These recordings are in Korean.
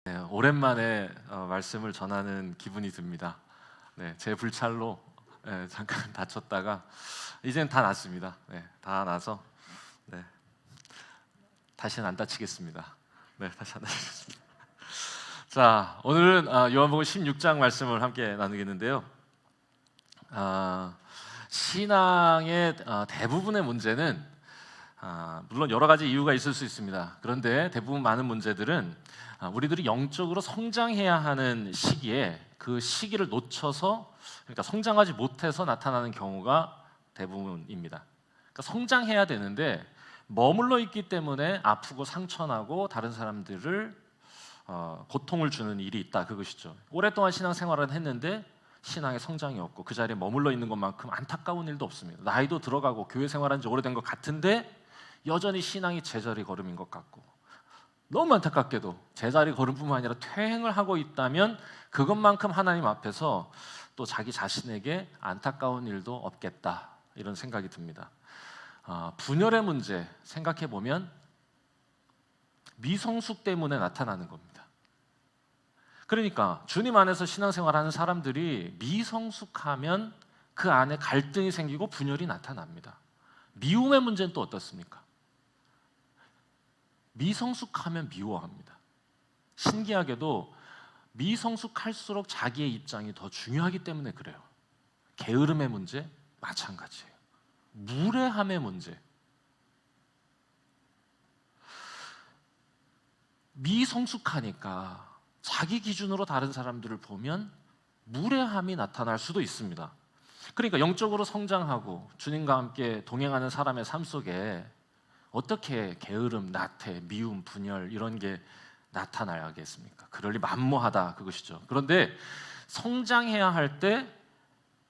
네, 오랜만에 말씀을 전하는 기분이 듭니다. 네, 제 불찰로 잠깐 다쳤다가 이제는 다 낫습니다. 네, 다 나서 다시는 안 다치겠습니다. 네, 다시 안 다치겠습니다. 자, 오늘은 요한복음 16장 말씀을 함께 나누겠는데요. 신앙의 대부분의 문제는 물론 여러 가지 이유가 있을 수 있습니다. 그런데 대부분 많은 문제들은 우리들이 영적으로 성장해야 하는 시기에 그 시기를 놓쳐서, 그러니까 성장하지 못해서 나타나는 경우가 대부분입니다. 그러니까 성장해야 되는데 머물러 있기 때문에 아프고 상처나고 다른 사람들을 고통을 주는 일이 있다, 그것이죠. 오랫동안 신앙생활을 했는데 신앙의 성장이 없고 그 자리에 머물러 있는 것만큼 안타까운 일도 없습니다. 나이도 들어가고 교회 생활한 지 오래된 것 같은데 여전히 신앙이 제자리 걸음인 것 같고, 너무 안타깝게도 제자리 걸음뿐만 아니라 퇴행을 하고 있다면 그것만큼 하나님 앞에서 또 자기 자신에게 안타까운 일도 없겠다, 이런 생각이 듭니다. 분열의 문제 생각해 보면 미성숙 때문에 나타나는 겁니다. 그러니까 주님 안에서 신앙생활하는 사람들이 미성숙하면 그 안에 갈등이 생기고 분열이 나타납니다. 미움의 문제는 또 어떻습니까? 미성숙하면 미워합니다. 신기하게도 미성숙할수록 자기의 입장이 더 중요하기 때문에 그래요. 게으름의 문제 마찬가지예요. 무례함의 문제, 미성숙하니까 자기 기준으로 다른 사람들을 보면 무례함이 나타날 수도 있습니다. 그러니까 영적으로 성장하고 주님과 함께 동행하는 사람의 삶 속에 어떻게 게으름, 나태, 미움, 분열 이런 게 나타나야겠습니까? 그럴리 만무하다, 그것이죠. 그런데 성장해야 할 때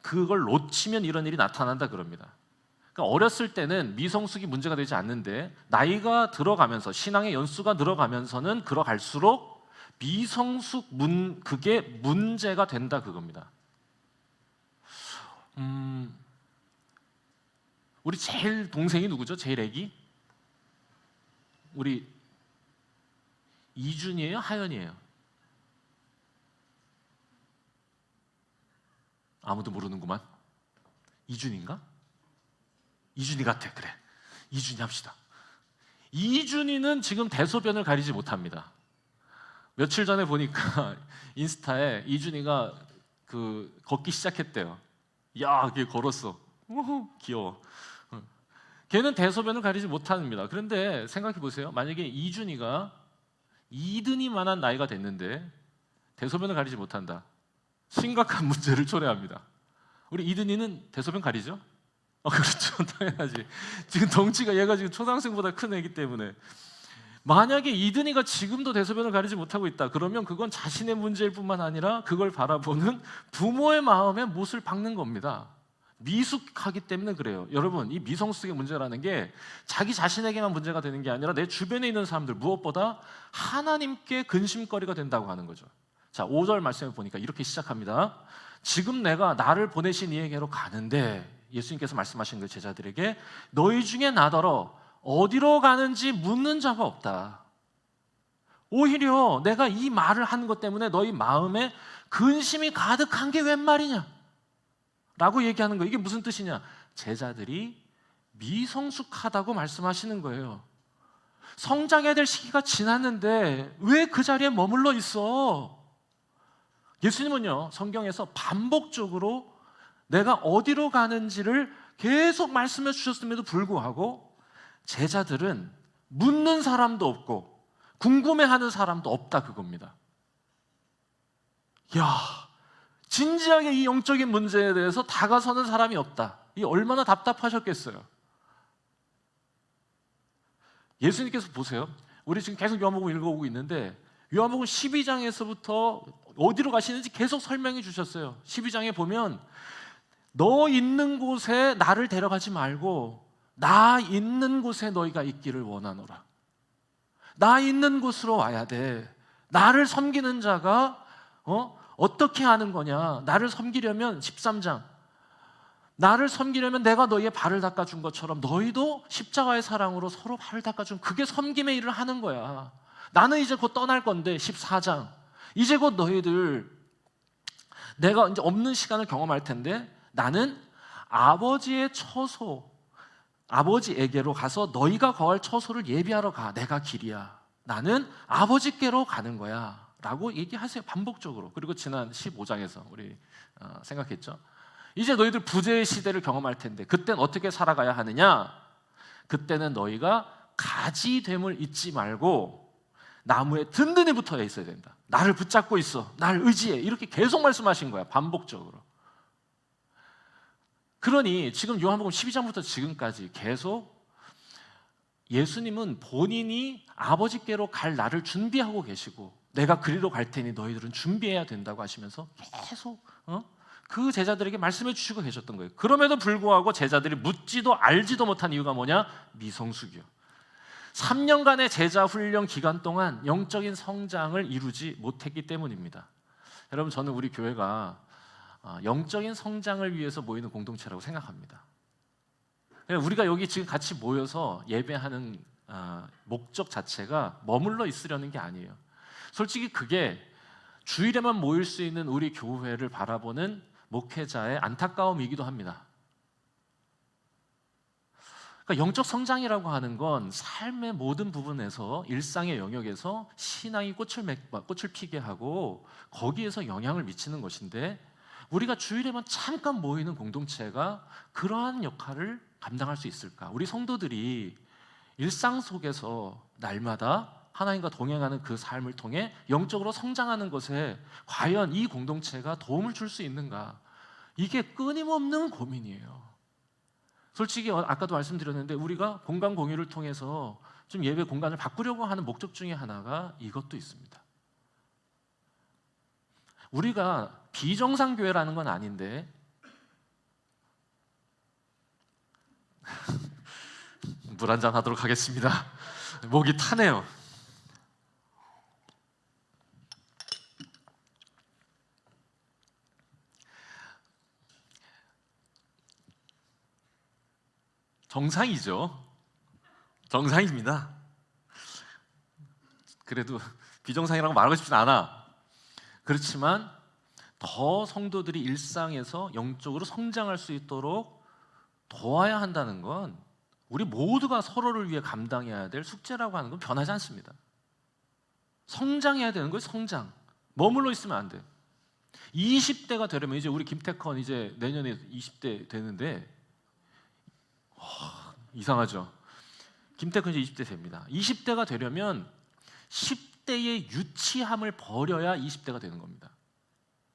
그걸 놓치면 이런 일이 나타난다, 그럽니다. 그러니까 어렸을 때는 미성숙이 문제가 되지 않는데 나이가 들어가면서 신앙의 연수가 늘어가면서는 그러갈수록 그게 문제가 된다, 그겁니다. 우리 제일 동생이 누구죠? 제일 애기? 우리 이준이에요? 하연이에요? 아무도 모르는구만. 이준인가? 이준이 같아. 그래, 이준이 합시다. 이준이는 지금 대소변을 가리지 못합니다. 며칠 전에 보니까 인스타에 이준이가 걷기 시작했대요. 야, 걔 걸었어. 귀여워. 걔는 대소변을 가리지 못합니다. 그런데 생각해 보세요. 만약에 이준이가 이든이만한 나이가 됐는데 대소변을 가리지 못한다. 심각한 문제를 초래합니다. 우리 이든이는 대소변 가리죠? 그렇죠. 당연하지. 지금 덩치가 얘가 지금 초등학생보다 큰 애기 때문에. 만약에 이든이가 지금도 대소변을 가리지 못하고 있다, 그러면 그건 자신의 문제일 뿐만 아니라 그걸 바라보는 부모의 마음에 못을 박는 겁니다. 미숙하기 때문에 그래요. 여러분, 이 미성숙의 문제라는 게 자기 자신에게만 문제가 되는 게 아니라 내 주변에 있는 사람들, 무엇보다 하나님께 근심거리가 된다고 하는 거죠. 자, 5절 말씀을 보니까 이렇게 시작합니다. 지금 내가 나를 보내신 이에게로 가는데, 예수님께서 말씀하신 그 제자들에게 너희 중에 나더러 어디로 가는지 묻는 자가 없다. 오히려 내가 이 말을 한 것 때문에 너희 마음에 근심이 가득한 게 웬 말이냐 라고 얘기하는 거예요. 이게 무슨 뜻이냐? 제자들이 미성숙하다고 말씀하시는 거예요. 성장해야 될 시기가 지났는데 왜 그 자리에 머물러 있어? 예수님은요, 성경에서 반복적으로 내가 어디로 가는지를 계속 말씀해 주셨음에도 불구하고 제자들은 묻는 사람도 없고 궁금해하는 사람도 없다, 그겁니다. 야, 진지하게 이 영적인 문제에 대해서 다가서는 사람이 없다. 이 얼마나 답답하셨겠어요. 예수님께서 보세요. 우리 지금 계속 요한복음 읽어오고 있는데 요한복음 12장에서부터 어디로 가시는지 계속 설명해 주셨어요. 12장에 보면 너 있는 곳에 나를 데려가지 말고 나 있는 곳에 너희가 있기를 원하노라. 나 있는 곳으로 와야 돼. 나를 섬기는 자가 어떻게 하는 거냐? 나를 섬기려면 13장, 나를 섬기려면 내가 너희의 발을 닦아준 것처럼 너희도 십자가의 사랑으로 서로 발을 닦아준, 그게 섬김의 일을 하는 거야. 나는 이제 곧 떠날 건데 14장 이제 곧 너희들 내가 이제 없는 시간을 경험할 텐데 나는 아버지의 처소 아버지에게로 가서 너희가 거할 처소를 예비하러 가. 내가 길이야. 나는 아버지께로 가는 거야 라고 얘기하세요. 반복적으로. 그리고 지난 15장에서 우리 생각했죠. 이제 너희들 부재의 시대를 경험할 텐데 그땐 어떻게 살아가야 하느냐? 그때는 너희가 가지됨을 잊지 말고 나무에 든든히 붙어 있어야 된다. 나를 붙잡고 있어. 나를 의지해. 이렇게 계속 말씀하신 거야. 반복적으로. 그러니 지금 요한복음 12장부터 지금까지 계속 예수님은 본인이 아버지께로 갈 나를 준비하고 계시고 내가 그리로 갈 테니 너희들은 준비해야 된다고 하시면서 계속 그 제자들에게 말씀해 주시고 계셨던 거예요. 그럼에도 불구하고 제자들이 묻지도 알지도 못한 이유가 뭐냐? 미성숙이요. 3년간의 제자 훈련 기간 동안 영적인 성장을 이루지 못했기 때문입니다. 여러분, 저는 우리 교회가 영적인 성장을 위해서 모이는 공동체라고 생각합니다. 우리가 여기 지금 같이 모여서 예배하는 목적 자체가 머물러 있으려는 게 아니에요. 솔직히 그게 주일에만 모일 수 있는 우리 교회를 바라보는 목회자의 안타까움이기도 합니다. 그러니까 영적 성장이라고 하는 건 삶의 모든 부분에서 일상의 영역에서 신앙이 꽃을 피게 하고 거기에서 영향을 미치는 것인데 우리가 주일에만 잠깐 모이는 공동체가 그러한 역할을 감당할 수 있을까? 우리 성도들이 일상 속에서 날마다 하나님과 동행하는 그 삶을 통해 영적으로 성장하는 것에 과연 이 공동체가 도움을 줄 수 있는가? 이게 끊임없는 고민이에요. 솔직히 아까도 말씀드렸는데 우리가 공간 공유를 통해서 좀 예배 공간을 바꾸려고 하는 목적 중에 하나가 이것도 있습니다. 우리가 비정상 교회라는 건 아닌데 물 한잔 하도록 하겠습니다. 목이 타네요. 정상이죠. 정상입니다. 그래도 비정상이라고 말하고 싶진 않아. 그렇지만 더 성도들이 일상에서 영적으로 성장할 수 있도록 도와야 한다는 건 우리 모두가 서로를 위해 감당해야 될 숙제라고 하는 건 변하지 않습니다. 성장해야 되는 거예요. 성장. 머물러 있으면 안 돼. 20대가 되려면 이제 우리 김태컨 이제 내년에 20대 되는데 이상하죠. 김태컨 이제 20대 됩니다. 20대가 되려면 10대의 유치함을 버려야 20대가 되는 겁니다.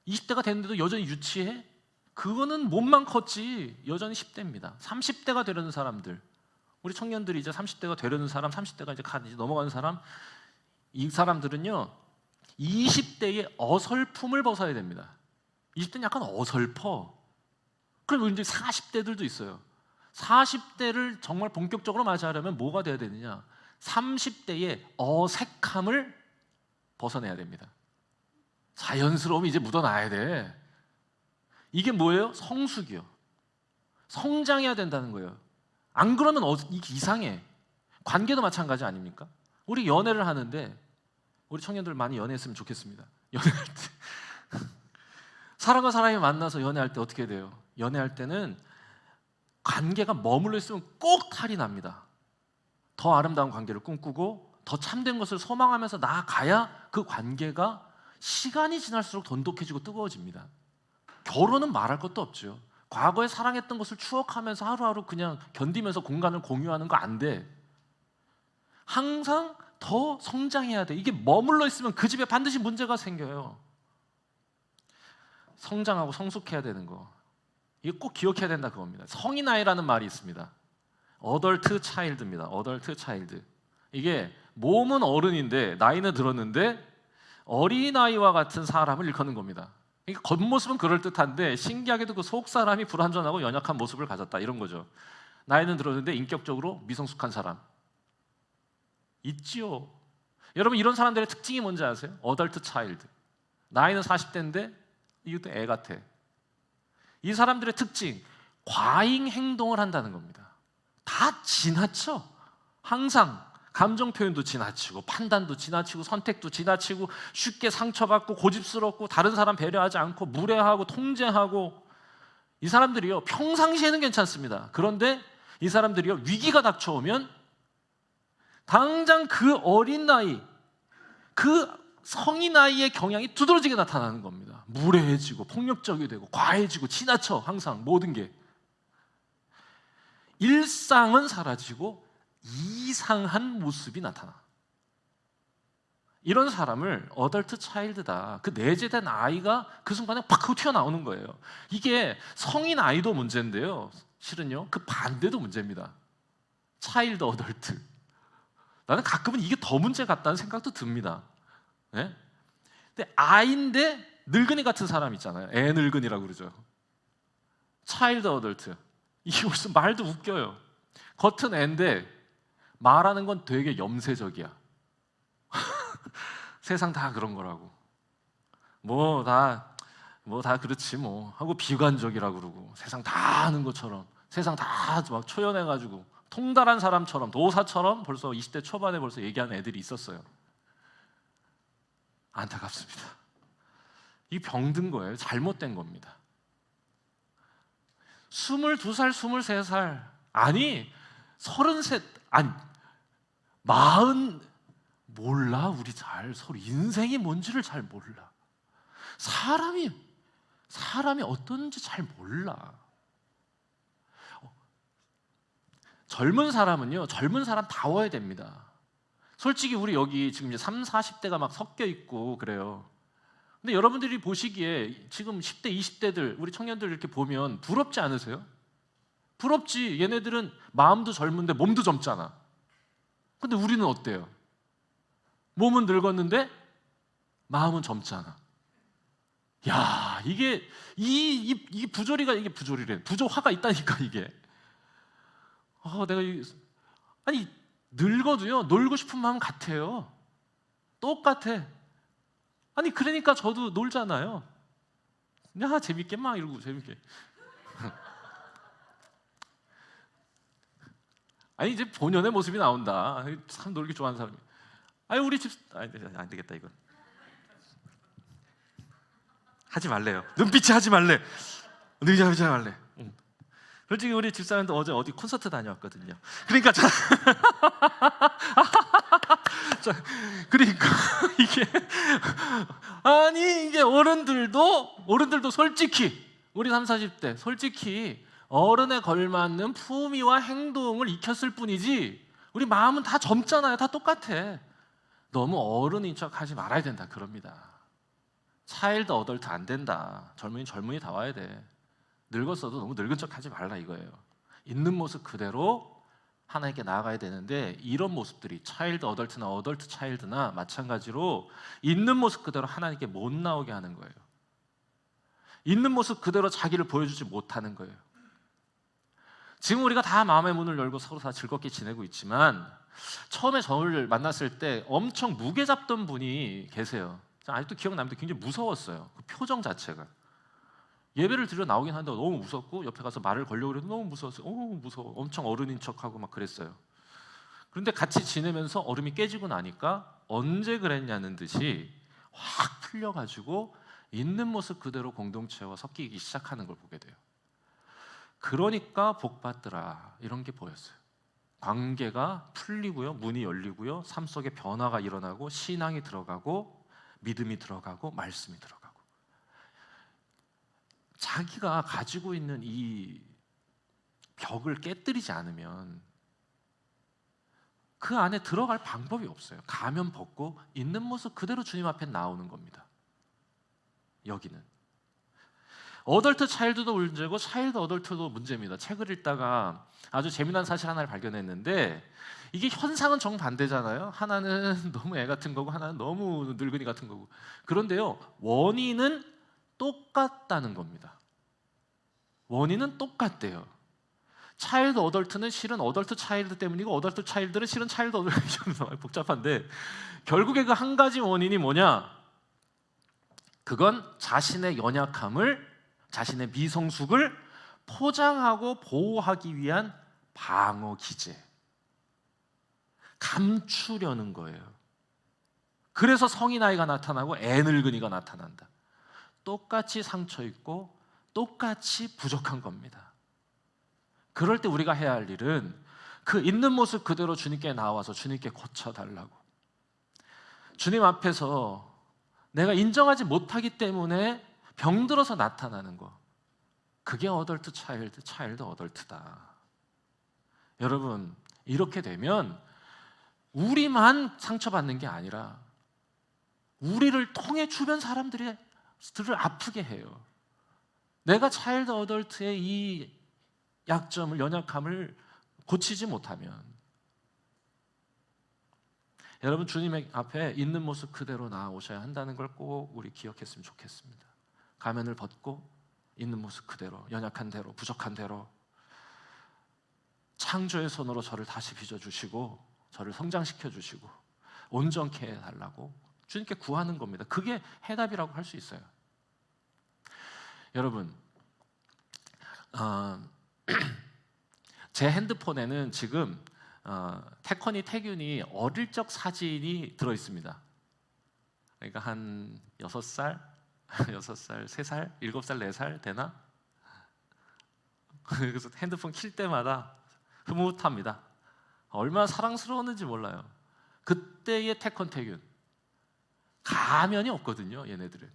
20대가 됐는데도 여전히 유치해? 그거는 몸만 컸지 여전히 10대입니다. 30대가 되려는 사람들, 우리 청년들이 이제 30대가 되려는 사람, 30대가 이제 넘어가는 사람, 이 사람들은요 20대의 어설픔을 벗어야 됩니다. 20대는 약간 어설퍼. 그럼 이제 40대들도 있어요. 40대를 정말 본격적으로 맞이하려면 뭐가 돼야 되느냐? 30대의 어색함을 벗어내야 됩니다. 자연스러움이 이제 묻어나야 돼. 이게 뭐예요? 성숙이요. 성장해야 된다는 거예요. 안 그러면 이상해. 관계도 마찬가지 아닙니까? 우리 연애를 하는데 우리 청년들 많이 연애했으면 좋겠습니다. 연애할 때 사람과 사람이 만나서 연애할 때 어떻게 돼요? 연애할 때는 관계가 머물러 있으면 꼭 탈이 납니다. 더 아름다운 관계를 꿈꾸고 더 참된 것을 소망하면서 나아가야 그 관계가 시간이 지날수록 돈독해지고 뜨거워집니다. 결혼은 말할 것도 없죠. 과거에 사랑했던 것을 추억하면서 하루하루 그냥 견디면서 공간을 공유하는 거 안 돼. 항상 더 성장해야 돼. 이게 머물러 있으면 그 집에 반드시 문제가 생겨요. 성장하고 성숙해야 되는 거, 이거 꼭 기억해야 된다 그겁니다. 성인아이라는 말이 있습니다. 어덜트 차일드입니다. 어덜트 차일드. 이게 몸은 어른인데 나이는 들었는데 어린아이와 같은 사람을 일컫는 겁니다. 이게 겉모습은 그럴듯한데 신기하게도 그 속사람이 불완전하고 연약한 모습을 가졌다 이런 거죠. 나이는 들었는데 인격적으로 미성숙한 사람 있지요. 여러분, 이런 사람들의 특징이 뭔지 아세요? 어덜트 차일드. 나이는 40대인데 이것도 애 같아. 이 사람들의 특징, 과잉 행동을 한다는 겁니다. 다 지나쳐. 항상 감정 표현도 지나치고 판단도 지나치고 선택도 지나치고 쉽게 상처받고 고집스럽고 다른 사람 배려하지 않고 무례하고 통제하고 이 사람들이요 평상시에는 괜찮습니다. 그런데 이 사람들이요 위기가 닥쳐오면 당장 그 어린 나이 그 성인 나이의 경향이 두드러지게 나타나는 겁니다. 무례해지고 폭력적이 되고 과해지고 지나쳐 항상 모든 게 일상은 사라지고 이상한 모습이 나타나. 이런 사람을 어덜트 차일드다. 그 내재된 아이가 그 순간에 팍 하고 튀어나오는 거예요. 이게 성인 아이도 문제인데요. 실은요. 그 반대도 문제입니다. 차일드 어덜트. 나는 가끔은 이게 더 문제 같다는 생각도 듭니다. 네? 근데 아이인데 늙은이 같은 사람 있잖아요. 애 늙은이라고 그러죠. 차일드 어덜트. 이게 무슨 말도 웃겨요. 겉은 애인데 말하는 건 되게 염세적이야. 세상 다 그런 거라고. 뭐 다 그렇지 뭐 하고 비관적이라고 그러고 세상 다 아는 것처럼 세상 다 막 초연해가지고 통달한 사람처럼 도사처럼 벌써 20대 초반에 벌써 얘기하는 애들이 있었어요. 안타깝습니다. 이 병든 거예요. 잘못된 겁니다. 22살, 23살 아니 33 아니 40 몰라 우리 잘 서로 인생이 뭔지를 잘 몰라. 사람이 어떤지 잘 몰라. 젊은 사람은요 젊은 사람다워야 됩니다. 솔직히 우리 여기 지금 이제 30, 40대가 막 섞여 있고 그래요. 근데 여러분들이 보시기에 지금 10대, 20대들 우리 청년들 이렇게 보면 부럽지 않으세요? 부럽지. 얘네들은 마음도 젊은데 몸도 젊잖아. 근데 우리는 어때요? 몸은 늙었는데 마음은 젊잖아. 야, 이게 이 부조리가 이게 부조리래. 부조화가 있다니까 이게. 내가 아니 늙어도요 놀고 싶은 마음 같아요. 똑같아. 아니 그러니까 저도 놀잖아요. 야 재밌게 막 이러고 재밌게. 아니 이제 본연의 모습이 나온다. 참 놀기 좋아하는 사람이. 아니 우리 집 안 되겠다 이건. 하지 말래요. 눈빛이 하지 말래. 하지 말래. 솔직히 우리 집사람도 어제 어디 콘서트 다녀왔거든요. 그러니까 그러니까 이게 아니 이게 어른들도 솔직히 우리 30, 40대 솔직히 어른에 걸맞는 품위와 행동을 익혔을 뿐이지 우리 마음은 다 젊잖아요. 다 똑같아. 너무 어른인 척 하지 말아야 된다 그럽니다. 차일드 어덜트 안 된다. 젊은이 다 와야 돼. 늙었어도 너무 늙은 척 하지 말라 이거예요. 있는 모습 그대로 하나님께 나아가야 되는데 이런 모습들이 차일드 어덜트나 어덜트 차일드나 마찬가지로 있는 모습 그대로 하나님께 못 나오게 하는 거예요. 있는 모습 그대로 자기를 보여주지 못하는 거예요. 지금 우리가 다 마음의 문을 열고 서로 다 즐겁게 지내고 있지만 처음에 저를 만났을 때 엄청 무게 잡던 분이 계세요. 아직도 기억나는데 굉장히 무서웠어요. 그 표정 자체가. 예배를 드려 나오긴 한데 너무 무섭고 옆에 가서 말을 걸려고 해도 너무 무서웠어요. 무서워. 엄청 어른인 척하고 막 그랬어요. 그런데 같이 지내면서 얼음이 깨지고 나니까 언제 그랬냐는 듯이 확 풀려가지고 있는 모습 그대로 공동체와 섞이기 시작하는 걸 보게 돼요. 그러니까 복 받더라 이런 게 보였어요. 관계가 풀리고요, 문이 열리고요, 삶 속에 변화가 일어나고 신앙이 들어가고 믿음이 들어가고 말씀이 들어가고 자기가 가지고 있는 이 벽을 깨뜨리지 않으면 그 안에 들어갈 방법이 없어요. 가면 벗고 있는 모습 그대로 주님 앞에 나오는 겁니다. 여기는 어덜트 차일드도 문제고 차일드 어덜트도 문제입니다. 책을 읽다가 아주 재미난 사실 하나를 발견했는데 이게 현상은 정반대잖아요. 하나는 너무 애 같은 거고 하나는 너무 늙은이 같은 거고. 그런데요 원인은 똑같다는 겁니다. 원인은 똑같대요. 차일드 어덜트는 실은 어덜트 차일드 때문이고 어덜트 차일드는 실은 차일드 어덜트 복잡한데 결국에 그 한 가지 원인이 뭐냐? 그건 자신의 연약함을 자신의 미성숙을 포장하고 보호하기 위한 방어 기제. 감추려는 거예요. 그래서 성인 아이가 나타나고 애 늙은이가 나타난다. 똑같이 상처 있고 똑같이 부족한 겁니다. 그럴 때 우리가 해야 할 일은 그 있는 모습 그대로 주님께 나와서 주님께 고쳐달라고. 주님 앞에서 내가 인정하지 못하기 때문에 병들어서 나타나는 거, 그게 어덜트 차일드 어덜트다. 여러분, 이렇게 되면 우리만 상처받는 게 아니라 우리를 통해 주변 사람들을 아프게 해요. 내가 차일드 어덜트의 이 약점을, 연약함을 고치지 못하면, 여러분, 주님 앞에 있는 모습 그대로 나아오셔야 한다는 걸 꼭 우리 기억했으면 좋겠습니다. 가면을 벗고 있는 모습 그대로, 연약한 대로, 부족한 대로 창조의 손으로 저를 다시 빚어주시고 저를 성장시켜 주시고 온전케 해달라고 주님께 구하는 겁니다. 그게 해답이라고 할 수 있어요. 여러분, 제 핸드폰에는 지금 태균이 어릴 적 사진이 들어있습니다. 그러니까 한 6살, 3살, 7살, 4살 되나? 그래서 핸드폰 킬 때마다 흐뭇합니다. 얼마나 사랑스러웠는지 몰라요. 그때의 태균, 가면이 없거든요. 얘네들은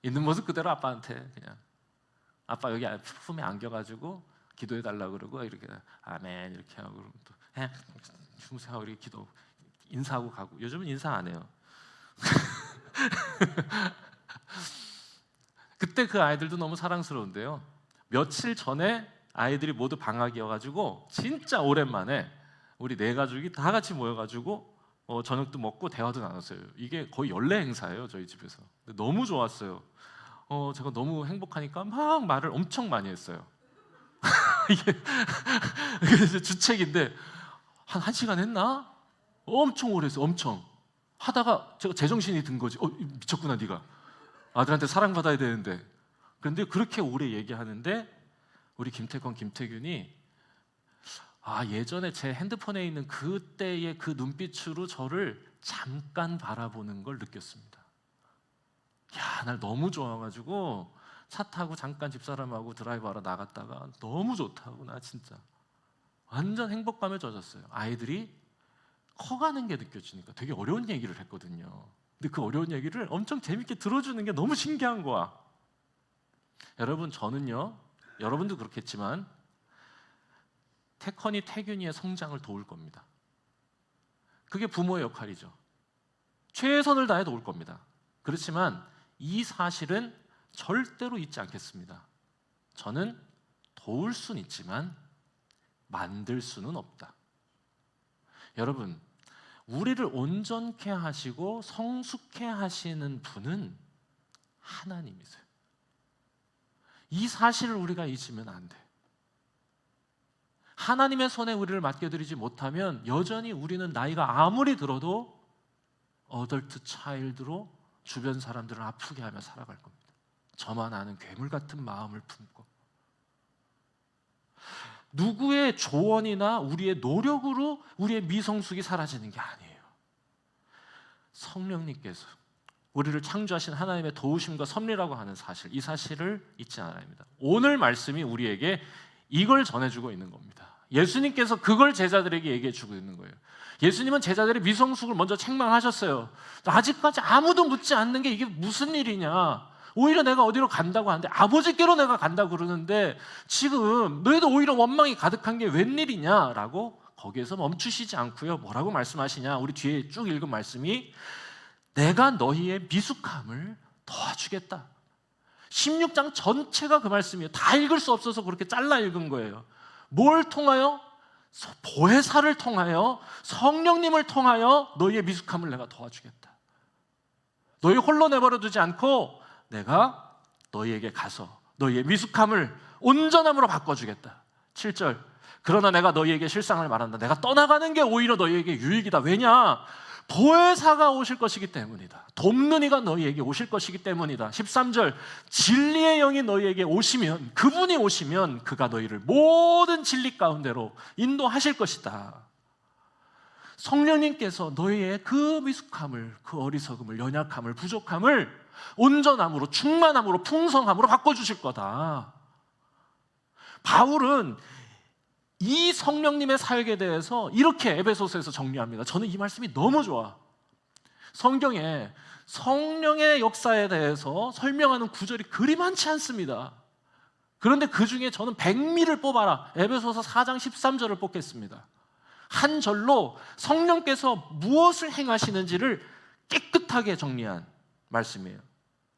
있는 모습 그대로 아빠한테 그냥, 아빠 여기 품에 안겨가지고 기도해달라고 그러고 이렇게 아멘 이렇게 하고, 그러면 또 주무세요 이렇게 기도, 인사하고 가고. 요즘은 인사 안 해요. 그때 그 아이들도 너무 사랑스러운데요, 며칠 전에 아이들이 모두 방학이어가지고 진짜 오랜만에 우리 네 가족이 다 같이 모여가지고 저녁도 먹고 대화도 나눴어요. 이게 거의 연례 행사예요, 저희 집에서. 너무 좋았어요. 제가 너무 행복하니까 막 말을 엄청 많이 했어요. 이게 이제 주책인데 한 1시간 했나? 엄청 오래 했어요. 엄청 하다가 제가 제정신이 든 거지. 미쳤구나 네가. 아들한테 사랑받아야 되는데. 그런데 그렇게 오래 얘기하는데 우리 김태균이 예전에 제 핸드폰에 있는 그때의 그 눈빛으로 저를 잠깐 바라보는 걸 느꼈습니다. 날 너무 좋아가지고 차 타고 잠깐 집사람하고 드라이브하러 나갔다가 너무 좋다고, 나 진짜 완전 행복감에 젖었어요. 아이들이 커가는 게 느껴지니까 되게 어려운 얘기를 했거든요. 근데 그 어려운 얘기를 엄청 재밌게 들어주는 게 너무 신기한 거야. 여러분, 저는요, 여러분도 그렇겠지만 태균이의 성장을 도울 겁니다. 그게 부모의 역할이죠. 최선을 다해 도울 겁니다. 그렇지만 이 사실은 절대로 잊지 않겠습니다. 저는 도울 수는 있지만 만들 수는 없다. 여러분, 우리를 온전케 하시고 성숙케 하시는 분은 하나님이세요. 이 사실을 우리가 잊으면 안 돼. 하나님의 손에 우리를 맡겨드리지 못하면 여전히 우리는 나이가 아무리 들어도 어덜트 차일드로 주변 사람들을 아프게 하며 살아갈 겁니다. 저만 아는 괴물 같은 마음을 품고, 누구의 조언이나 우리의 노력으로 우리의 미성숙이 사라지는 게 아니에요. 성령님께서 우리를 창조하신 하나님의 도우심과 섭리라고 하는 사실, 이 사실을 잊지 않아야 합니다. 오늘 말씀이 우리에게 이걸 전해주고 있는 겁니다. 예수님께서 그걸 제자들에게 얘기해주고 있는 거예요. 예수님은 제자들의 미성숙을 먼저 책망하셨어요. 아직까지 아무도 묻지 않는 게 이게 무슨 일이냐, 오히려 내가 어디로 간다고 하는데, 아버지께로 내가 간다고 그러는데 지금 너희도 오히려 원망이 가득한 게 웬일이냐라고 거기에서 멈추시지 않고요, 뭐라고 말씀하시냐, 우리 뒤에 쭉 읽은 말씀이 내가 너희의 미숙함을 도와주겠다. 16장 전체가 그 말씀이에요. 다 읽을 수 없어서 그렇게 잘라 읽은 거예요. 뭘 통하여? 보혜사를 통하여, 성령님을 통하여 너희의 미숙함을 내가 도와주겠다. 너희 홀로 내버려 두지 않고 내가 너희에게 가서 너희의 미숙함을 온전함으로 바꿔주겠다. 7절, 그러나 내가 너희에게 실상을 말한다. 내가 떠나가는 게 오히려 너희에게 유익이다. 왜냐? 보혜사가 오실 것이기 때문이다. 돕는 이가 너희에게 오실 것이기 때문이다. 13절, 진리의 영이 너희에게 오시면, 그분이 오시면 그가 너희를 모든 진리 가운데로 인도하실 것이다. 성령님께서 너희의 그 미숙함을, 그 어리석음을, 연약함을, 부족함을 온전함으로, 충만함으로, 풍성함으로 바꿔주실 거다. 바울은 이 성령님의 사역에 대해서 이렇게 에베소서에서 정리합니다. 저는 이 말씀이 너무 좋아. 성경에 성령의 역사에 대해서 설명하는 구절이 그리 많지 않습니다. 그런데 그 중에 저는 백미를 뽑아라, 에베소서 4장 13절을 뽑겠습니다. 한 절로 성령께서 무엇을 행하시는지를 깨끗하게 정리한 말씀이에요.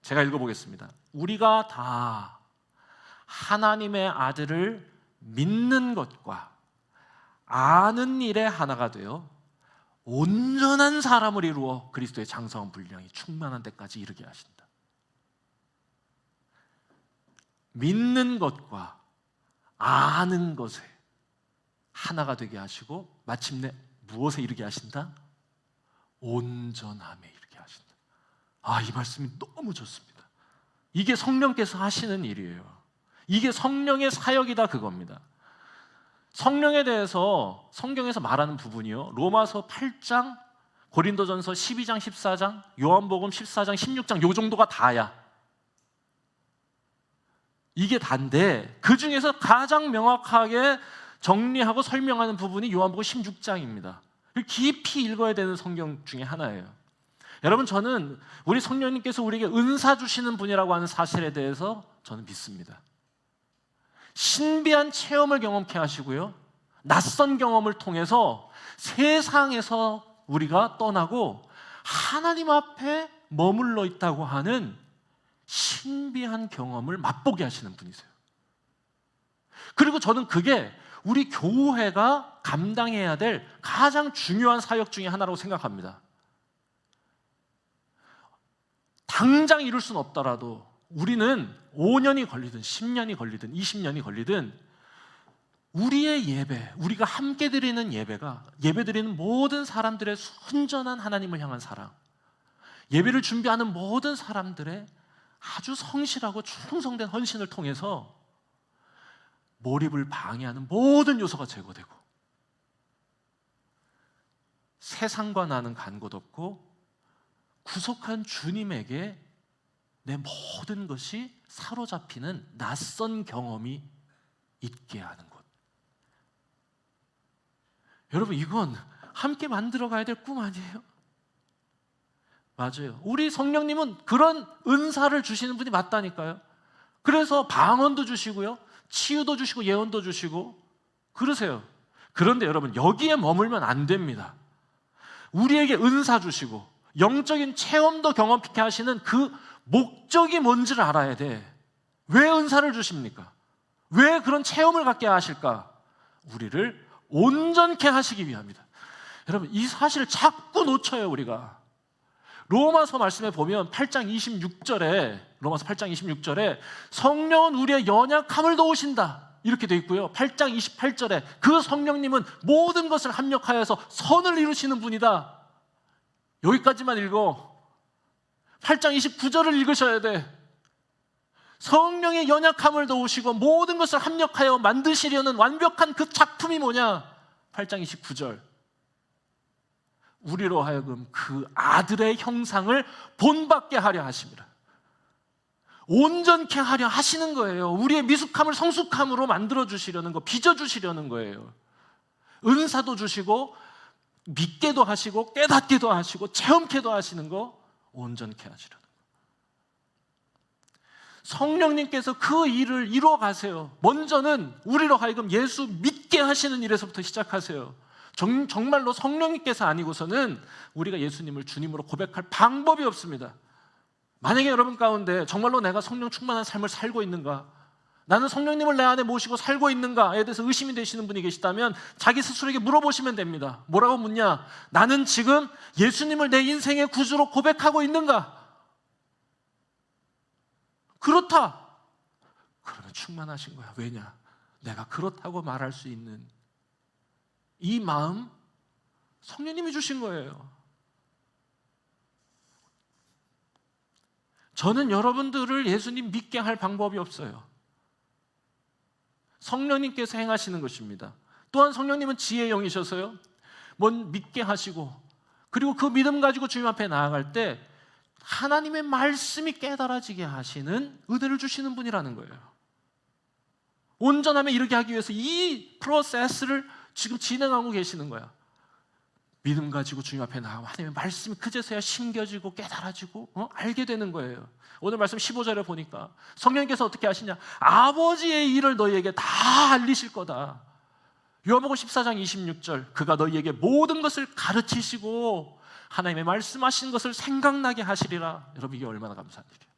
제가 읽어보겠습니다. 우리가 다 하나님의 아들을 믿는 것과 아는 일에 하나가 되어 온전한 사람을 이루어 그리스도의 장성한 분량이 충만한 데까지 이르게 하신다. 믿는 것과 아는 것에 하나가 되게 하시고 마침내 무엇에 이르게 하신다? 온전함에 이르게 하신다. 이 말씀이 너무 좋습니다. 이게 성령께서 하시는 일이에요. 이게 성령의 사역이다, 그겁니다. 성령에 대해서 성경에서 말하는 부분이요, 로마서 8장, 고린도전서 12장, 14장, 요한복음 14장, 16장 요 정도가 다야. 이게 다인데 그 중에서 가장 명확하게 정리하고 설명하는 부분이 요한복음 16장입니다. 깊이 읽어야 되는 성경 중에 하나예요. 여러분, 저는 우리 성령님께서 우리에게 은사 주시는 분이라고 하는 사실에 대해서 저는 믿습니다. 신비한 체험을 경험케 하시고요, 낯선 경험을 통해서 세상에서 우리가 떠나고 하나님 앞에 머물러 있다고 하는 신비한 경험을 맛보게 하시는 분이세요. 그리고 저는 그게 우리 교회가 감당해야 될 가장 중요한 사역 중에 하나라고 생각합니다. 당장 이룰 수는 없더라도 우리는 5년이 걸리든 10년이 걸리든 20년이 걸리든 우리의 예배, 우리가 함께 드리는 예배가, 예배 드리는 모든 사람들의 순전한 하나님을 향한 사랑, 예배를 준비하는 모든 사람들의 아주 성실하고 충성된 헌신을 통해서 몰입을 방해하는 모든 요소가 제거되고 세상과 나는 간 곳 없고 구속한 주님에게 내 모든 것이 사로잡히는 낯선 경험이 있게 하는 것. 여러분, 이건 함께 만들어 가야 될 꿈 아니에요? 맞아요. 우리 성령님은 그런 은사를 주시는 분이 맞다니까요. 그래서 방언도 주시고요, 치유도 주시고 예언도 주시고 그러세요. 그런데 여러분, 여기에 머물면 안 됩니다. 우리에게 은사 주시고 영적인 체험도 경험케 하시는 그 목적이 뭔지를 알아야 돼. 왜 은사를 주십니까? 왜 그런 체험을 갖게 하실까? 우리를 온전케 하시기 위함이다. 여러분, 이 사실을 자꾸 놓쳐요, 우리가. 로마서 말씀에 보면 8장 26절에, 로마서 8장 26절에 성령은 우리의 연약함을 도우신다 이렇게 돼 있고요, 8장 28절에 그 성령님은 모든 것을 합력하여서 선을 이루시는 분이다. 여기까지만 읽어. 8장 29절을 읽으셔야 돼. 성령의 연약함을 도우시고 모든 것을 합력하여 만드시려는 완벽한 그 작품이 뭐냐? 8장 29절. 우리로 하여금 그 아들의 형상을 본받게 하려 하십니다. 온전케 하려 하시는 거예요. 우리의 미숙함을 성숙함으로 만들어 주시려는 거, 빚어 주시려는 거예요. 은사도 주시고 믿게도 하시고 깨닫게도 하시고 체험케도 하시는 거, 온전케 하시려는 거. 성령님께서 그 일을 이루어 가세요. 먼저는 우리로 하여금 예수 믿게 하시는 일에서부터 시작하세요. 정말로 성령님께서 아니고서는 우리가 예수님을 주님으로 고백할 방법이 없습니다. 만약에 여러분 가운데 정말로 내가 성령 충만한 삶을 살고 있는가, 나는 성령님을 내 안에 모시고 살고 있는가에 대해서 의심이 되시는 분이 계시다면 자기 스스로에게 물어보시면 됩니다. 뭐라고 묻냐? 나는 지금 예수님을 내 인생의 구주로 고백하고 있는가? 그렇다. 그러면 충만하신 거야. 왜냐? 내가 그렇다고 말할 수 있는 이 마음 성령님이 주신 거예요. 저는 여러분들을 예수님 믿게 할 방법이 없어요. 성령님께서 행하시는 것입니다. 또한 성령님은 지혜의 영이셔서요, 믿게 하시고, 그리고 그 믿음 가지고 주님 앞에 나아갈 때 하나님의 말씀이 깨달아지게 하시는 은혜를 주시는 분이라는 거예요. 온전함에 이르게 하기 위해서 이 프로세스를 지금 진행하고 계시는 거야. 믿음 가지고 주님 앞에 나가면 하나님의 말씀이 그제서야 심겨지고 깨달아지고 알게 되는 거예요. 오늘 말씀 15절에 보니까 성령님께서 어떻게 하시냐, 아버지의 일을 너희에게 다 알리실 거다. 요한복음 14장 26절, 그가 너희에게 모든 것을 가르치시고 하나님의 말씀하신 것을 생각나게 하시리라. 여러분, 이게 얼마나 감사한 일이에요.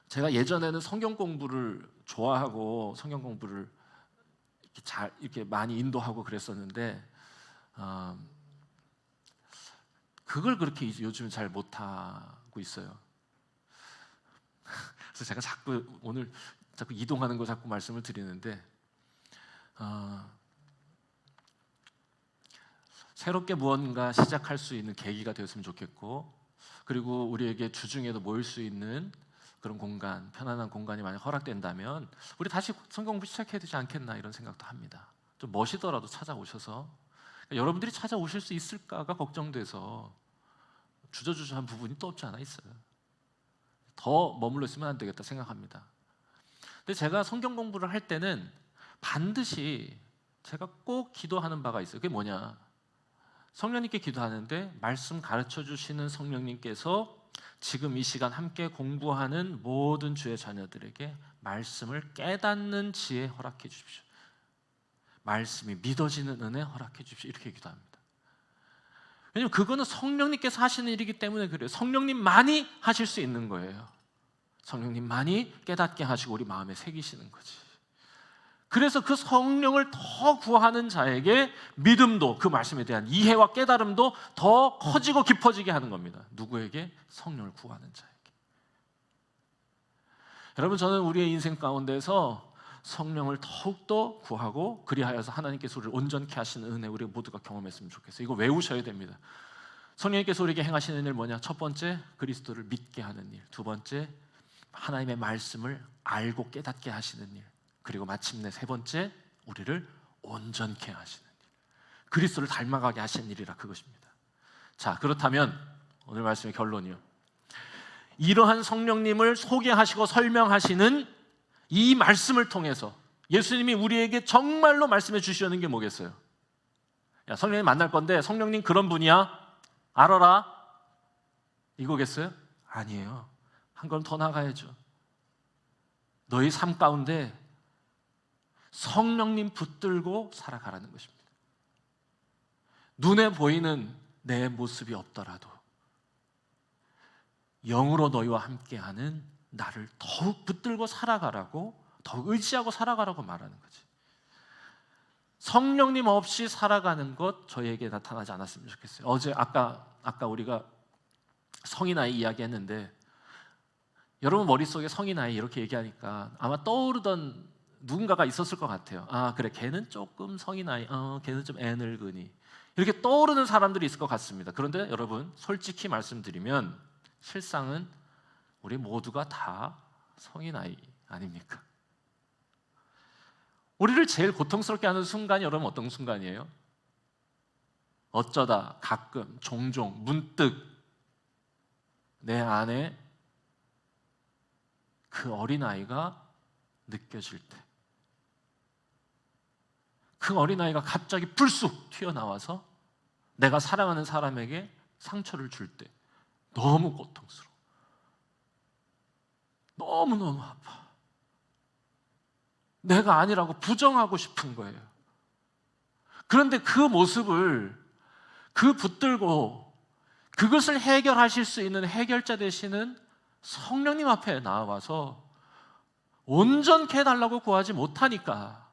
제가 예전에는 성경 공부를 좋아하고 성경 공부를 이렇게 많이 인도하고 그랬었는데, 그걸 그렇게 요즘 잘 못하고 있어요. 그래서 제가 오늘 자꾸 이동하는 거 자꾸 말씀을 드리는데, 새롭게 무언가 시작할 수 있는 계기가 되었으면 좋겠고, 그리고 우리에게 주중에도 모일 수 있는 그런 공간, 편안한 공간이 만약 허락된다면 우리 다시 성경 공부 시작해야 되지 않겠나, 이런 생각도 합니다. 좀 멋이더라도 찾아오셔서, 여러분들이 찾아오실 수 있을까가 걱정돼서 주저주저한 부분이 또 없지 않아 있어요. 더 머물러 있으면 안 되겠다 생각합니다. 근데 제가 성경 공부를 할 때는 반드시 제가 꼭 기도하는 바가 있어요. 그게 뭐냐, 성령님께 기도하는데 말씀 가르쳐 주시는 성령님께서 지금 이 시간 함께 공부하는 모든 주의 자녀들에게 말씀을 깨닫는 지혜 허락해 주십시오. 말씀이 믿어지는 은혜 허락해 주십시오. 이렇게 기도합니다. 왜냐하면 그거는 성령님께서 하시는 일이기 때문에 그래요. 성령님만이 하실 수 있는 거예요. 성령님만이 깨닫게 하시고 우리 마음에 새기시는 거지. 그래서 그 성령을 더 구하는 자에게 믿음도, 그 말씀에 대한 이해와 깨달음도 더 커지고 깊어지게 하는 겁니다. 누구에게? 성령을 구하는 자에게. 여러분, 저는 우리의 인생 가운데서 성령을 더욱더 구하고 그리하여서 하나님께서 우리를 온전케 하시는 은혜 우리 모두가 경험했으면 좋겠어요. 이거 외우셔야 됩니다. 성령님께서 우리에게 행하시는 일 뭐냐? 첫 번째, 그리스도를 믿게 하는 일. 두 번째, 하나님의 말씀을 알고 깨닫게 하시는 일. 그리고 마침내 세 번째, 우리를 온전케 하시는 일. 그리스도를 닮아가게 하시는 일이라 그것입니다. 자, 그렇다면 오늘 말씀의 결론이요, 이러한 성령님을 소개하시고 설명하시는 이 말씀을 통해서 예수님이 우리에게 정말로 말씀해 주시려는 게 뭐겠어요? 야, 성령님 만날 건데 성령님 그런 분이야, 알아라, 이거겠어요? 아니에요. 한 걸음 더 나가야죠. 너희 삶 가운데 성령님 붙들고 살아가라는 것입니다. 눈에 보이는 내 모습이 없더라도 영으로 너희와 함께하는 나를 더욱 붙들고 살아가라고, 더욱 의지하고 살아가라고 말하는 거지. 성령님 없이 살아가는 것 저희에게 나타나지 않았으면 좋겠어요. 어제 아까 우리가 성인 아이 이야기했는데, 여러분 머릿속에 성인 아이 이렇게 얘기하니까 아마 떠오르던 누군가가 있었을 것 같아요. 아, 그래, 걔는 조금 성인 아이, 걔는 좀 애늙은이, 이렇게 떠오르는 사람들이 있을 것 같습니다. 그런데 여러분, 솔직히 말씀드리면 실상은 우리 모두가 다 성인 아이 아닙니까? 우리를 제일 고통스럽게 하는 순간이 여러분 어떤 순간이에요? 어쩌다 가끔 종종 문득 내 안에 그 어린아이가 느껴질 때, 그 어린아이가 갑자기 불쑥 튀어나와서 내가 사랑하는 사람에게 상처를 줄 때 너무 고통스러워. 너무너무 아파. 내가 아니라고 부정하고 싶은 거예요. 그런데 그 모습을 붙들고 그것을 해결하실 수 있는 해결자 되시는 성령님 앞에 나와서 온전케 해달라고 구하지 못하니까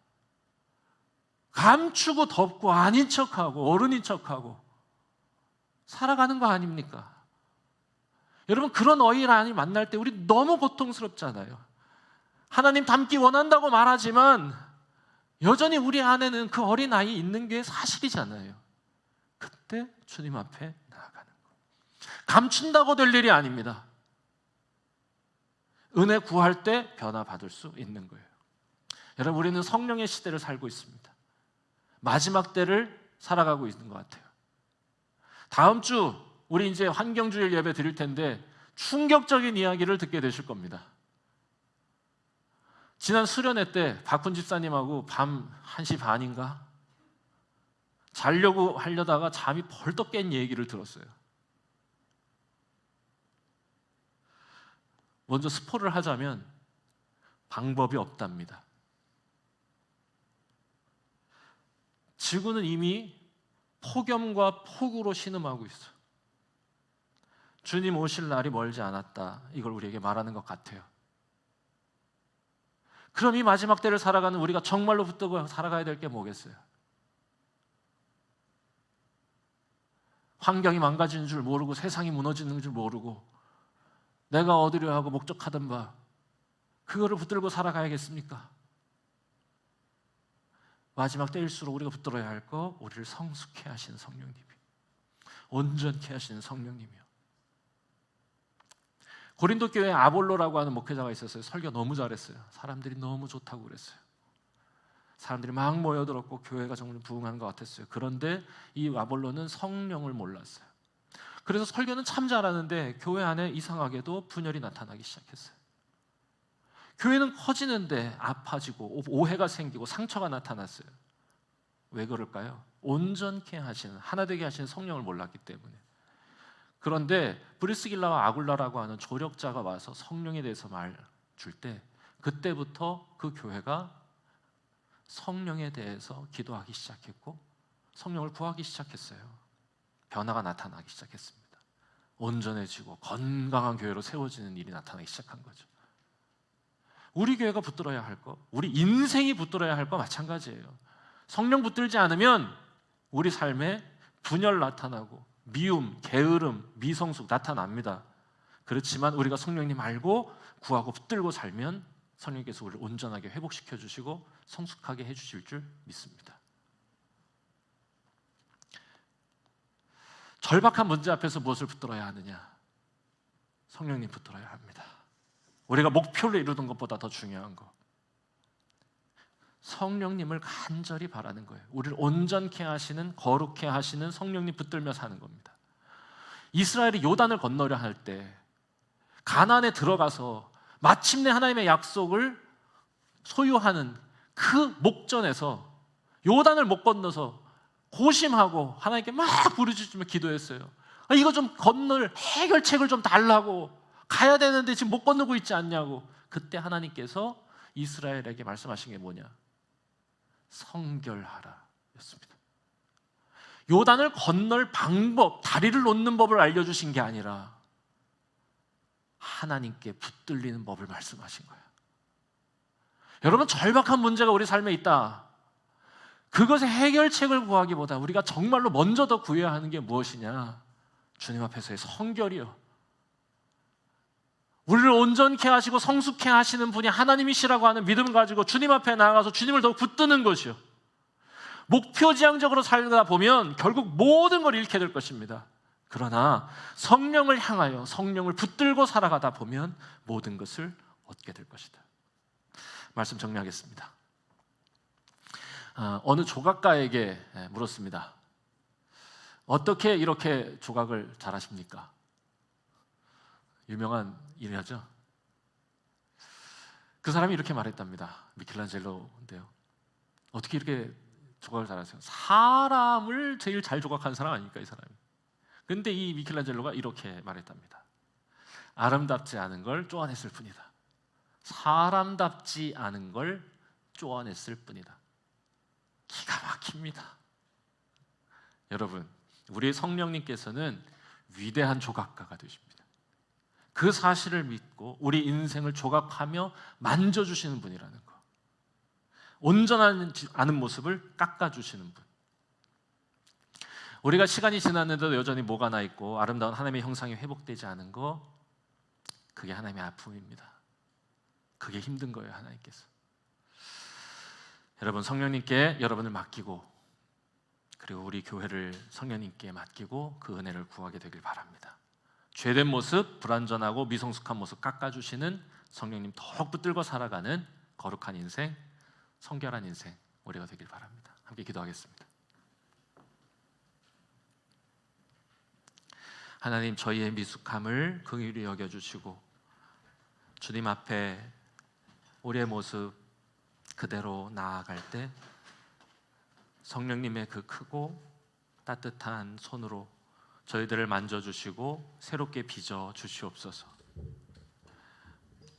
감추고 덮고 아닌 척하고 어른인 척하고 살아가는 거 아닙니까? 여러분, 그런 어린아이 만날 때 우리 너무 고통스럽잖아요. 하나님 닮기 원한다고 말하지만 여전히 우리 안에는 그 어린아이 있는 게 사실이잖아요. 그때 주님 앞에 나아가는 거, 감춘다고 될 일이 아닙니다. 은혜 구할 때 변화받을 수 있는 거예요. 여러분, 우리는 성령의 시대를 살고 있습니다. 마지막 때를 살아가고 있는 것 같아요. 다음 주 우리 이제 환경주일 예배 드릴 텐데 충격적인 이야기를 듣게 되실 겁니다. 지난 수련회 때 박훈 집사님하고 밤 1시 반인가 자려고 하려다가 잠이 벌떡 깬 얘기를 들었어요. 먼저 스포를 하자면 방법이 없답니다. 지구는 이미 폭염과 폭우로 신음하고 있어요. 주님 오실 날이 멀지 않았다. 이걸 우리에게 말하는 것 같아요. 그럼 이 마지막 때를 살아가는 우리가 정말로 붙들고 살아가야 될 게 뭐겠어요? 환경이 망가지는 줄 모르고 세상이 무너지는 줄 모르고 내가 얻으려 하고 목적하던 바 그거를 붙들고 살아가야겠습니까? 마지막 때일수록 우리가 붙들어야 할 거, 우리를 성숙케 하시는 성령님이, 온전케 하시는 성령님이요. 고린도 교회에 아볼로라고 하는 목회자가 있었어요. 설교 너무 잘했어요. 사람들이 너무 좋다고 그랬어요. 사람들이 막 모여들었고 교회가 정말 부흥하는 것 같았어요. 그런데 이 아볼로는 성령을 몰랐어요. 그래서 설교는 참 잘하는데 교회 안에 이상하게도 분열이 나타나기 시작했어요. 교회는 커지는데 아파지고 오해가 생기고 상처가 나타났어요. 왜 그럴까요? 온전케 하시는, 하나 되게 하시는 성령을 몰랐기 때문에. 그런데 브리스길라와 아굴라라고 하는 조력자가 와서 성령에 대해서 말 줄 때 그때부터 그 교회가 성령에 대해서 기도하기 시작했고 성령을 구하기 시작했어요. 변화가 나타나기 시작했습니다. 온전해지고 건강한 교회로 세워지는 일이 나타나기 시작한 거죠. 우리 교회가 붙들어야 할 거, 우리 인생이 붙들어야 할 거 마찬가지예요. 성령 붙들지 않으면 우리 삶에 분열 나타나고 미움, 게으름, 미성숙 나타납니다. 그렇지만 우리가 성령님 알고 구하고 붙들고 살면 성령께서 우리를 온전하게 회복시켜 주시고 성숙하게 해주실 줄 믿습니다. 절박한 문제 앞에서 무엇을 붙들어야 하느냐? 성령님 붙들어야 합니다. 우리가 목표를 이루는 것보다 더 중요한 거, 성령님을 간절히 바라는 거예요. 우리를 온전케 하시는, 거룩케 하시는 성령님 붙들며 사는 겁니다. 이스라엘이 요단을 건너려 할 때 가나안에 들어가서 마침내 하나님의 약속을 소유하는 그 목전에서 요단을 못 건너서 고심하고 하나님께 막 부르짖으며 기도했어요. 이거 좀 건널 해결책을 좀 달라고, 가야 되는데 지금 못 건너고 있지 않냐고. 그때 하나님께서 이스라엘에게 말씀하신 게 뭐냐? 성결하라 였습니다. 요단을 건널 방법, 다리를 놓는 법을 알려주신 게 아니라 하나님께 붙들리는 법을 말씀하신 거예요. 여러분, 절박한 문제가 우리 삶에 있다. 그것의 해결책을 구하기보다 우리가 정말로 먼저 더 구해야 하는 게 무엇이냐? 주님 앞에서의 성결이요. 우리를 온전케 하시고 성숙케 하시는 분이 하나님이시라고 하는 믿음을 가지고 주님 앞에 나아가서 주님을 더 붙드는 것이요. 목표지향적으로 살다 보면 결국 모든 걸 잃게 될 것입니다. 그러나 성령을 향하여 성령을 붙들고 살아가다 보면 모든 것을 얻게 될 것이다. 말씀 정리하겠습니다. 어느 조각가에게 물었습니다. 어떻게 이렇게 조각을 잘하십니까? 유명한 일이죠. 그 사람이 이렇게 말했답니다. 미켈란젤로인데요. 어떻게 이렇게 조각을 잘하세요? 사람을 제일 잘 조각하는 사람 아닙니까, 이 사람이? 근데 이 미켈란젤로가 이렇게 말했답니다. 아름답지 않은 걸 쪼아냈을 뿐이다. 사람답지 않은 걸 쪼아냈을 뿐이다. 기가 막힙니다. 여러분, 우리 성령님께서는 위대한 조각가가 되십니다. 그 사실을 믿고 우리 인생을 조각하며 만져주시는 분이라는 거, 온전하지 않은 모습을 깎아주시는 분. 우리가 시간이 지났는데도 여전히 뭐가 나 있고 아름다운 하나님의 형상이 회복되지 않은 거, 그게 하나님의 아픔입니다. 그게 힘든 거예요, 하나님께서. 여러분, 성령님께 여러분을 맡기고 그리고 우리 교회를 성령님께 맡기고 그 은혜를 구하게 되길 바랍니다. 죄된 모습, 불완전하고 미성숙한 모습 깎아주시는 성령님 더욱 붙들고 살아가는 거룩한 인생, 성결한 인생 우리가 되길 바랍니다. 함께 기도하겠습니다. 하나님, 저희의 미숙함을 긍휼히 여겨주시고 주님 앞에 우리의 모습 그대로 나아갈 때 성령님의 그 크고 따뜻한 손으로 저희들을 만져주시고 새롭게 빚어 주시옵소서.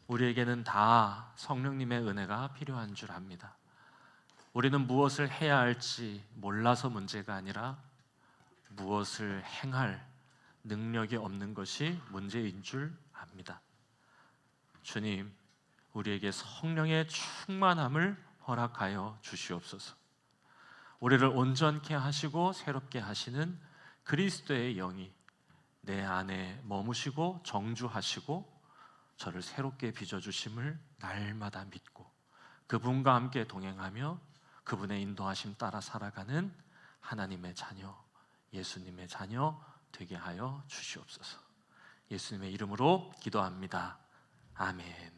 우리에게는 다 성령님의 은혜가 필요한 줄 압니다. 우리는 무엇을 해야 할지 몰라서 문제가 아니라 무엇을 행할 능력이 없는 것이 문제인 줄 압니다. 주님, 우리에게 성령의 충만함을 허락하여 주시옵소서. 우리를 온전케 하시고 새롭게 하시는 그리스도의 영이 내 안에 머무시고 정주하시고 저를 새롭게 빚어주심을 날마다 믿고 그분과 함께 동행하며 그분의 인도하심 따라 살아가는 하나님의 자녀, 예수님의 자녀 되게 하여 주시옵소서. 예수님의 이름으로 기도합니다. 아멘.